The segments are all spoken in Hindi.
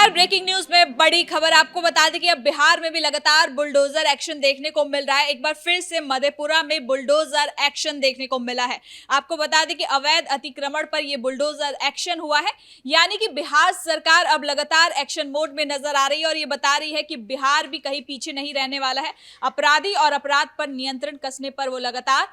नमस्कार। ब्रेकिंग न्यूज में बड़ी खबर आपको बता दें कि अब बिहार में भी लगातार बुलडोजर एक्शन देखने को मिल रहा है। एक बार फिर से मधेपुरा में बुलडोजर एक्शन देखने को मिला है। आपको बता दें कि अवैध अतिक्रमण पर यह बुलडोजर एक्शन हुआ है, यानी कि बिहार सरकार अब लगातार एक्शन मोड में नजर आ रही है और ये बता रही है कि बिहार भी कहीं पीछे नहीं रहने वाला है। अपराधी और अपराध पर नियंत्रण कसने पर वो लगातार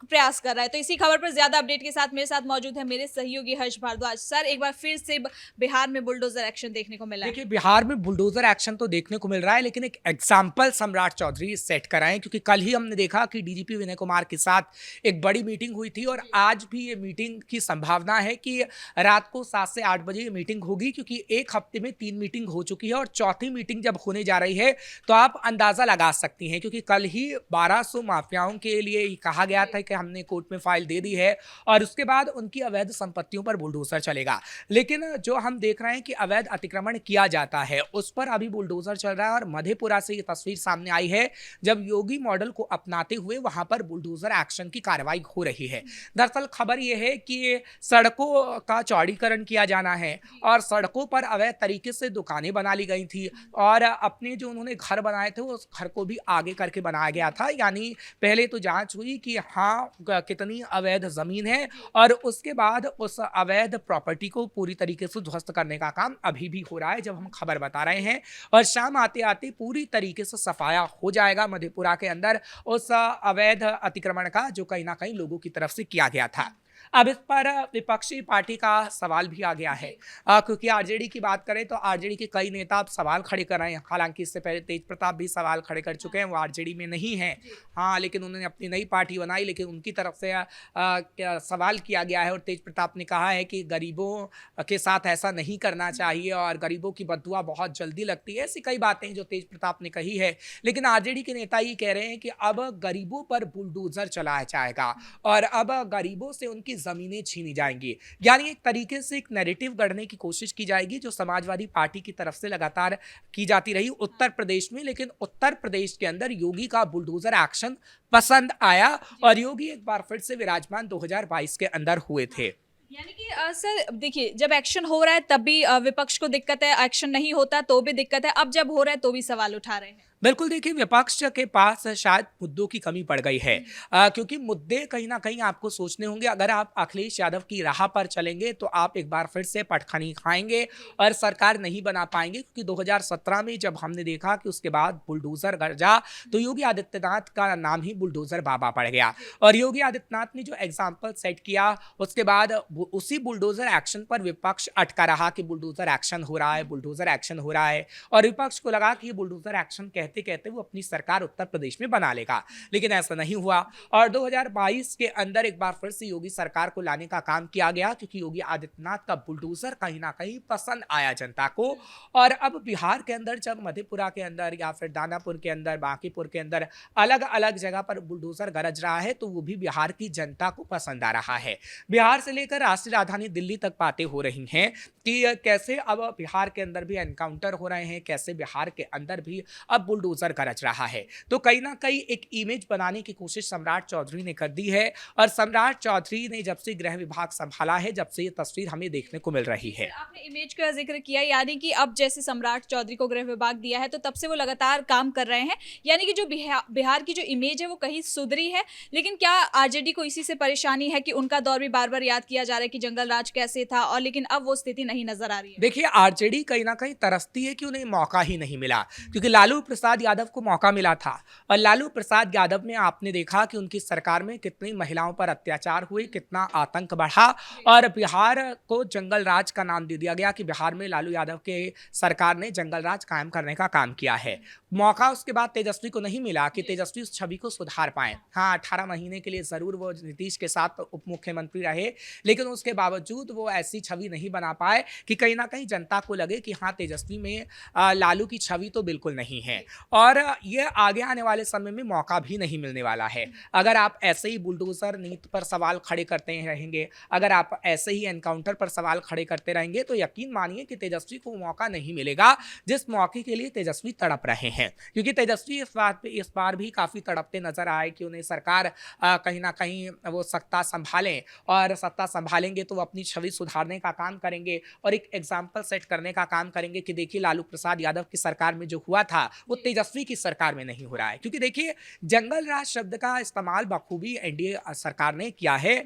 प्रयास कर रहा है। तो इसी खबर पर ज्यादा अपडेट के साथ मेरे साथ मौजूद है मेरे सहयोगी हर्ष भारद्वाज। सर, एक बार फिर से बिहार में बुलडोजर एक्शन देखने को मिला है। देखिए, बिहार में बुलडोजर एक्शन तो देखने को मिल रहा है, लेकिन एक एग्जाम्पल सम्राट चौधरी सेट कराएं, क्योंकि कल ही हमने देखा कि डीजीपी विनय कुमार के साथ एक बड़ी मीटिंग हुई थी और आज भी ये मीटिंग की संभावना है कि रात को 7 से 8 बजे ये मीटिंग होगी, क्योंकि एक हफ्ते में 3 मीटिंग हो चुकी है और चौथी मीटिंग जब होने जा रही है तो आप अंदाजा लगा सकती हैं, क्योंकि कल ही 1200 माफियाओं के लिए कहा गया था कि हमने कोर्ट में फाइल दे दी है और उसके बाद उनकी अवैध संपत्तियों पर बुलडोजर चलेगा। लेकिन जो हम देख रहे हैं कि अवैध अतिक्रमण किया जाता है उस पर अभी बुलडोजर चल रहा है और मधेपुरा से ये तस्वीर सामने आई है जब योगी मॉडल को अपनाते हुए वहां पर बुलडोजर एक्शन की कार्रवाई हो रही है। दरअसल खबर यह है कि सड़कों का चौड़ीकरण किया जाना है और सड़कों पर अवैध तरीके से दुकानें बना ली गई थी और अपने जो उन्होंने घर बनाए थे उस घर को भी आगे करके बनाया गया था। यानी पहले तो जांच हुई कि हाँ कितनी अवैध जमीन है और उसके बाद उस अवैध प्रॉपर्टी को पूरी तरीके से ध्वस्त करने का काम अभी भी हो रहा है जब हम खबर बता रहे हैं और शाम आते आते पूरी तरीके से सफाया हो जाएगा मधेपुरा के अंदर उस अवैध अतिक्रमण का जो कहीं ना कहीं लोगों की तरफ से किया गया था। अब इस पर विपक्षी पार्टी का सवाल भी आ गया है, क्योंकि आरजेडी की बात करें तो आरजेडी के कई नेता अब सवाल खड़े कर रहे हैं। हालांकि इससे पहले तेज प्रताप भी सवाल खड़े कर चुके हैं, वो आरजेडी में नहीं है। हाँ, लेकिन उन्होंने अपनी नई पार्टी बनाई, लेकिन उनकी तरफ से सवाल किया गया है और तेज प्रताप ने कहा है कि गरीबों के साथ ऐसा नहीं करना चाहिए और गरीबों की बददुआ बहुत जल्दी लगती है। ऐसी कई बातें जो तेज प्रताप ने कही है, लेकिन आरजेडी के नेता ये कह रहे हैं कि अब गरीबों पर बुलडोजर चलाया जाएगा और अब गरीबों से उनकी जमीनें छीनी जाएंगी। यानी एक तरीके से एक नैरेटिव गढ़ने की कोशिश की जाएगी जो समाजवादी पार्टी की तरफ से लगातार की जाती रही उत्तर प्रदेश में। लेकिन उत्तर प्रदेश के अंदर योगी का बुलडोजर एक्शन पसंद आया और योगी एक बार फिर से विराजमान 2022 के अंदर हुए थे। यानी कि सर देखिए, जब एक्शन हो रहा है तब भी विपक्ष को दिक्कत है, एक्शन नहीं होता तो भी दिक्कत है, अब जब हो रहा है तो भी सवाल उठा रहे हैं। बिल्कुल, देखिए विपक्ष के पास शायद मुद्दों की कमी पड़ गई है, क्योंकि मुद्दे कहीं ना कहीं आपको सोचने होंगे। अगर आप अखिलेश यादव की राह पर चलेंगे तो आप एक बार फिर से पटखनी खाएंगे और सरकार नहीं बना पाएंगे, क्योंकि 2017 में जब हमने देखा कि उसके बाद बुलडोजर गरजा तो योगी आदित्यनाथ का नाम ही बुलडोजर बाबा पड़ गया और योगी आदित्यनाथ ने जो एग्जाम्पल सेट किया उसके बाद उसी बुलडोजर एक्शन पर विपक्ष अटका रहा कि बुलडोजर एक्शन हो रहा है, बुलडोजर एक्शन हो रहा है, और विपक्ष को लगा कि ये बुलडोजर एक्शन कहते कहते वो अपनी सरकार उत्तर प्रदेश में बना लेगा। लेकिन ऐसा नहीं हुआ और 2022 के अंदर एक बार फिर से योगी सरकार को लाने का काम किया गया, क्योंकि योगी आदित्यनाथ का बुलडोजर कहीं ना कहीं पसंद आया जनता को। और अब बिहार के अंदर जब मधेपुरा के अंदर या फिर दानापुर के अंदर, बांकीपुर के अंदर अलग अलग जगह पर बुलडोजर गरज रहा है तो वो भी बिहार की जनता को पसंद आ रहा है। बिहार से लेकर राष्ट्रीय राजधानी दिल्ली तक बातें हो रही हैं कि कैसे अब बिहार के अंदर भी एनकाउंटर हो रहे हैं, कैसे बिहार के अंदर भी अब बुलडोजर गरज रहा है। तो कहीं ना कहीं एक इमेज बनाने की कोशिश सम्राट चौधरी ने कर दी है और सम्राट चौधरी ने जब से गृह विभाग संभाला है जब से ये तस्वीर हमें देखने को मिल रही है। आपने इमेज का जिक्र किया, यानी कि अब जैसे सम्राट चौधरी को गृह विभाग दिया है तो तब से वो लगातार काम कर रहे हैं, यानी कि जो बिहार की जो इमेज है वो कहीं सुधरी है। लेकिन क्या आरजेडी को इसी से परेशानी है कि उनका दौर भी बार बार याद किया जा रहा है कि जंगल राज कैसे था, और लेकिन अब वो स्थिति नहीं नजर आ रही है। देखिए, आरजेडी कहीं ना कहीं तरसती है कि उन्हें मौका ही नहीं मिला, क्योंकि लालू प्रसाद यादव को मौका मिला था और लालू प्रसाद यादव में आपने देखा कि उनकी सरकार में कितनी महिलाओं पर अत्याचार हुए, कितना आतंक बढ़ा और बिहार को जंगल राज का नाम दे दिया गया कि बिहार में लालू यादव के सरकार ने जंगल राज कायम करने का काम किया है। मौका उसके बाद तेजस्वी को नहीं मिला कि तेजस्वी उस छवि को सुधार पाए। हाँ, 18 महीने के लिए जरूर वो नीतीश के साथ उप मुख्यमंत्री रहे, लेकिन उसके बावजूद वो ऐसी छवि नहीं बना पाए कि कहीं ना कहीं जनता को लगे कि हाँ, तेजस्वी में लालू की छवि तो बिल्कुल नहीं है। और ये आगे आने वाले समय में मौका भी नहीं मिलने वाला है। अगर आप ऐसे ही बुलडोजर नीति पर सवाल खड़े करते रहेंगे, अगर आप ऐसे ही एनकाउंटर पर सवाल खड़े करते रहेंगे, तो यकीन मानिए कि तेजस्वी को मौका नहीं मिलेगा जिस मौके के लिए तेजस्वी तड़प रहे हैं। क्योंकि तेजस्वी इस बार भी काफी तड़पते नजर आए कि उन्हें सरकार कहीं ना कहीं वो सत्ता संभालें, और सत्ता संभालेंगे तो वो अपनी छवि सुधारने का काम करेंगे और एक एग्जाम्पल सेट करने का काम करेंगे कि देखिए लालू प्रसाद यादव की सरकार में जो हुआ था वो तेजस्वी की सरकार में नहीं हो रहा है। क्योंकि देखिए जंगल राज शब्द का इस्तेमाल बखूबी एनडीए सरकार ने किया है।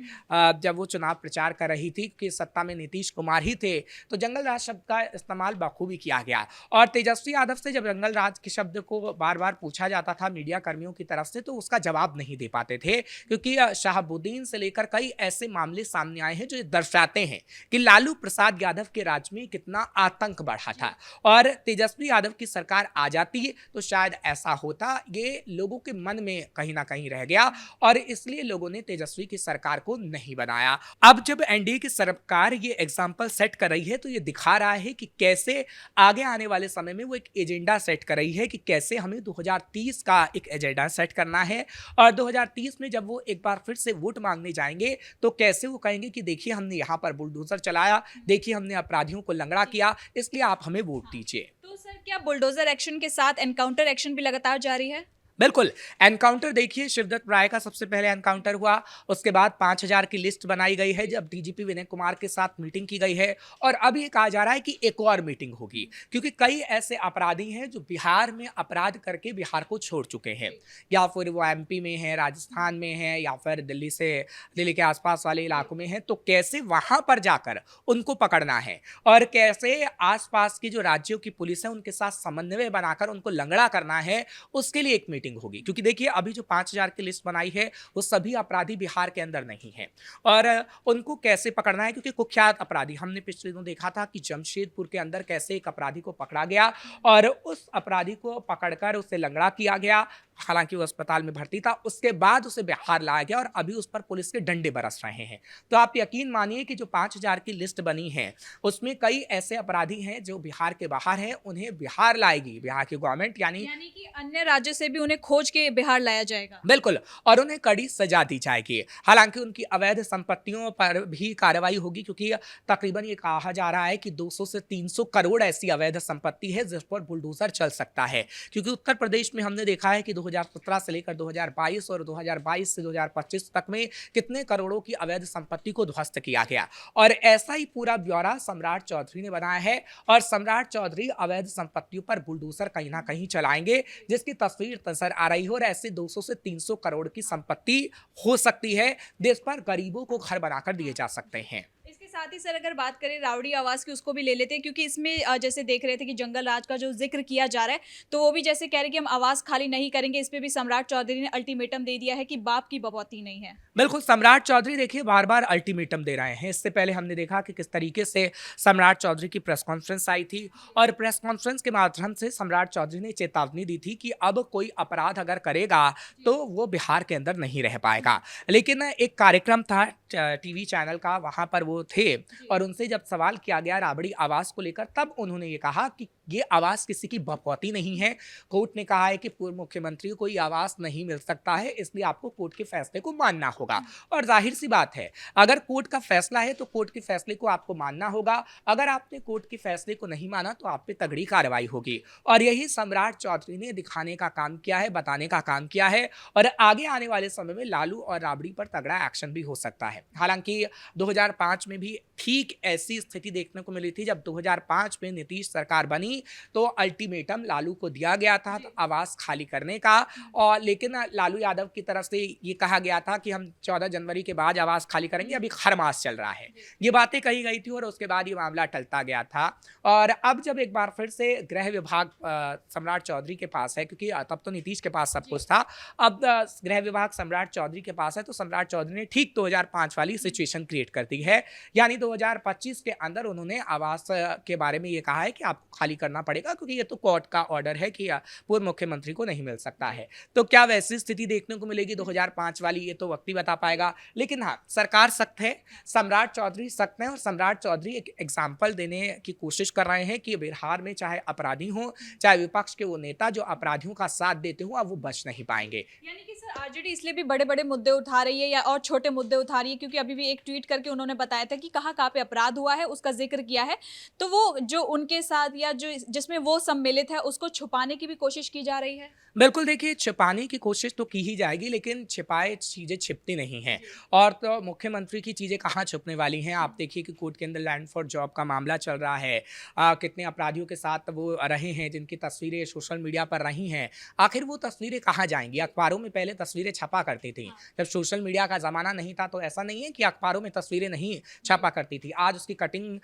जब वो चुनाव प्रचार कर रही थी कि सत्ता में नीतीश कुमार ही थे, तो जंगल राज शब्द का इस्तेमाल बखूबी किया गया। और तेजस्वी यादव से जब जंगल राज के शब्द को बार बार पूछा जाता था मीडिया कर्मियों की तरफ से, तो उसका जवाब नहीं दे पाते थे। क्योंकि शहाबुद्दीन से लेकर कई ऐसे मामले सामने आए हैं जो दर्शाते हैं कि लालू प्रसाद यादव के राज में कितना आतंक बढ़ा था। और तेजस्वी यादव की सरकार आ जाती तो शायद ऐसा होता, ये लोगों के मन में कहीं ना कहीं रह गया और इसलिए लोगों ने तेजस्वी की सरकार को नहीं बनाया। अब जब एनडीए की सरकार ये एग्जाम्पल सेट कर रही है, तो ये दिखा रहा है कि कैसे आगे आने वाले समय में वो एक एजेंडा सेट कर रही है कि कैसे हमें 2030 का एक एजेंडा सेट करना है। और 2030 में जब वो एक बार फिर से वोट मांगने जाएंगे तो कैसे वो कहेंगे कि देखिए हमने यहाँ पर बुलडोजर चलाया, देखिए हमने अपराधियों को लंगड़ा किया, इसलिए आप हमें वोट दीजिए। तो सर क्या बुलडोजर एक्शन के साथ एनकाउंटर एक्शन भी लगातार जारी है? बिल्कुल, एनकाउंटर देखिए शिवदत्त राय का सबसे पहले एनकाउंटर हुआ, उसके बाद 5000 की लिस्ट बनाई गई है जब डीजीपी विनय कुमार के साथ मीटिंग की गई है, और अब ये कहा जा रहा है कि एक और मीटिंग होगी। क्योंकि कई ऐसे अपराधी हैं जो बिहार में अपराध करके बिहार को छोड़ चुके हैं, या फिर वो एमपी में हैं, राजस्थान में हैं, या फिर दिल्ली के आसपास वाले इलाकों में हैं। तो कैसे वहां पर जाकर उनको पकड़ना है और कैसे आसपास की जो राज्यों की पुलिस है उनके साथ समन्वय बनाकर उनको लंगड़ा करना है, उसके लिए एक मीटिंग होगी। क्योंकि देखिए अभी जो 5000 की लिस्ट बनाई है वो सभी अपराधी बिहार के अंदर नहीं है, और उनको कैसे पकड़ना है। क्योंकि कुख्यात अपराधी हमने पिछले दिनों देखा था कि जमशेदपुर के अंदर कैसे एक अपराधी को पकड़ा गया और उस अपराधी को पकड़कर उसे लंगड़ा किया गया। हालांकि वो अस्पताल में भर्ती था, उसके बाद उसे बिहार लाया गया और अभी उस पर पुलिस के डंडे बरस रहे हैं। तो आप यकीन मानिए कि जो 5000 की लिस्ट बनी है उसमें कई ऐसे अपराधी हैं जो बिहार के बाहर हैं, उन्हें बिहार लाएगी बिहार की गवर्नमेंट, यानी कि अन्य राज्य से भी उन्हें खोज के बिहार लाया जाएगा। बिल्कुल, और उन्हें कड़ी सजा दी जाएगी। हालांकि उनकी अवैध संपत्तियों पर भी कार्रवाई होगी, क्योंकि तकरीबन ये कहा जा रहा है कि 200 से 300 करोड़ ऐसी अवैध संपत्ति है जिस पर बुलडोजर चल सकता है। क्योंकि उत्तर प्रदेश में हमने देखा है कि 2017 से लेकर 2022 और 2022 से 2025 तक में कितने करोड़ों की अवैध संपत्ति को ध्वस्त किया गया। और ऐसा ही पूरा ब्यौरा सम्राट चौधरी ने बनाया है, और सम्राट चौधरी अवैध संपत्तियों पर बुलडोजर कहीं ना कहीं चलाएंगे, जिसकी तस्वीर नजर आ रही हो। और ऐसे 200 से 300 करोड़ की संपत्ति हो सकती है जिस पर गरीबों को घर बनाकर दिए जा सकते हैं। इसके साथ ही सर अगर बात करें रावड़ी आवाज की, उसको भी ले लेते हैं, क्योंकि इसमें जैसे देख रहे थे कि जंगल राज का जो जिक्र किया जा रहा है, तो वो भी जैसे कह रहे हैं कि हम आवाज खाली नहीं करेंगे। इस पे भी सम्राट चौधरी ने अल्टीमेटम दे दिया है कि बाप की बपौती नहीं है। बिल्कुल, सम्राट चौधरी देखिए बार बार अल्टीमेटम दे रहे हैं। इससे पहले हमने देखा कि किस तरीके से सम्राट चौधरी की प्रेस कॉन्फ्रेंस आई थी, और प्रेस कॉन्फ्रेंस के माध्यम से सम्राट चौधरी ने चेतावनी दी थी कि अब कोई अपराध अगर करेगा तो वो बिहार के अंदर नहीं रह पाएगा। लेकिन एक कार्यक्रम था टीवी चैनल का, वहां पर वो थे, और उनसे जब सवाल किया गया राबड़ी आवास को लेकर, तब उन्होंने ये कहा कि ये आवास किसी की बपौती नहीं है। कोर्ट ने कहा है कि पूर्व मुख्यमंत्री को कोई आवास नहीं मिल सकता है, इसलिए आपको कोर्ट के फैसले को मानना होगा। और जाहिर सी बात है, अगर कोर्ट का फैसला है तो कोर्ट के फैसले को आपको मानना होगा। अगर आपने कोर्ट के फैसले को नहीं माना तो आप पे तगड़ी कार्रवाई होगी। और यही सम्राट चौधरी ने दिखाने का काम किया है, बताने का काम किया है, और आगे आने वाले समय में लालू और राबड़ी पर तगड़ा एक्शन भी हो सकता है। हालांकि 2005 में भी ठीक ऐसी स्थिति देखने को मिली थी। जब 2005 में नीतीश सरकार बनी तो अल्टीमेटम लालू को दिया गया था तो आवास खाली करने का, और लेकिन लालू यादव की तरफ से ये कहा गया था कि हम 14 जनवरी के बाद आवास खाली करेंगे, अभी खरमास चल रहा है। ये बातें कही गई थी और उसके बाद ये मामला टलता गया था। और अब जब एक बार फिर से गृह विभाग सम्राट चौधरी के पास है, क्योंकि तब तो नीतीश के पास सब कुछ था, अब गृह विभाग सम्राट चौधरी के पास है, तो सम्राट चौधरी ने ठीक 2005 वाली सिचुएशन क्रिएट कर दी है। यानी 2025 के अंदर उन्होंने आवास के बारे में ये कहा है कि आपको खाली करना पड़ेगा, क्योंकि ये तो कोर्ट का ऑर्डर है कि पूर्व मुख्यमंत्री को नहीं मिल सकता है। तो क्या वैसी स्थिति देखने को मिलेगी 2005 वाली, ये तो वक्त ही बता पाएगा। लेकिन हाँ, सरकार सख्त है, सम्राट चौधरी सख्त है, और सम्राट चौधरी एक एग्जाम्पल देने की कोशिश कर रहे हैं कि बिहार में चाहे अपराधी हो, चाहे विपक्ष के वो नेता जो अपराधियों का साथ देते हो, अब वो बच नहीं पाएंगे। यानी कि सर आरजेडी इसलिए भी बड़े बड़े मुद्दे उठा रही है या और छोटे मुद्दे उठा रही है क्योंकि अभी भी एक ट्वीट करके उन्होंने बताया था कि कहाँ पे अपराध हुआ है उसका जिक्र किया है, तो वो जो उनके साथ या जो जिसमें वो सम्मिलित है उसको छुपाने की भी कोशिश की जा रही है। बिल्कुल, देखिए छिपाने की कोशिश तो की ही जाएगी, लेकिन छिपाए चीज़ें छिपती नहीं हैं। और तो मुख्यमंत्री की चीज़ें कहाँ छुपने वाली हैं। आप देखिए कि कोर्ट के अंदर लैंड फॉर जॉब का मामला चल रहा है, कितने अपराधियों के साथ वो रहे हैं जिनकी तस्वीरें सोशल मीडिया पर रही हैं। आखिर वो तस्वीरें कहाँ जाएंगी। अखबारों में पहले तस्वीरें छपा करती थी, जब सोशल मीडिया का ज़माना नहीं था, तो ऐसा नहीं है कि अखबारों में तस्वीरें नहीं छपा करती थी। आज उसकी कटिंग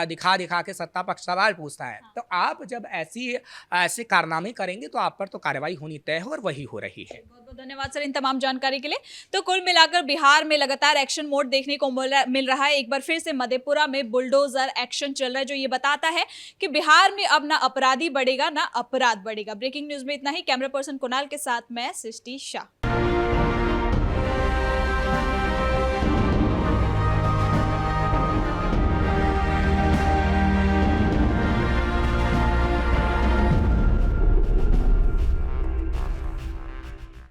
दिखा दिखा के सत्ता पक्ष सवाल पूछता है। तो आप जब ऐसे कारनामे करेंगे तो आप पर तो कार्रवाई होनी तय है, और वही हो रही है। बहुत बहुत धन्यवाद सर इन तमाम जानकारी के लिए। तो कुल मिलाकर बिहार में लगातार एक्शन मोड देखने को मिल रहा है। एक बार फिर से मधेपुरा में बुलडोजर एक्शन चल रहा है, जो ये बताता है कि बिहार में अब ना अपराधी बढ़ेगा ना अपराध बढ़ेगा। ब्रेकिंग न्यूज में इतना ही। कैमरा पर्सन कुणाल के साथ मैं सृष्टि शाह।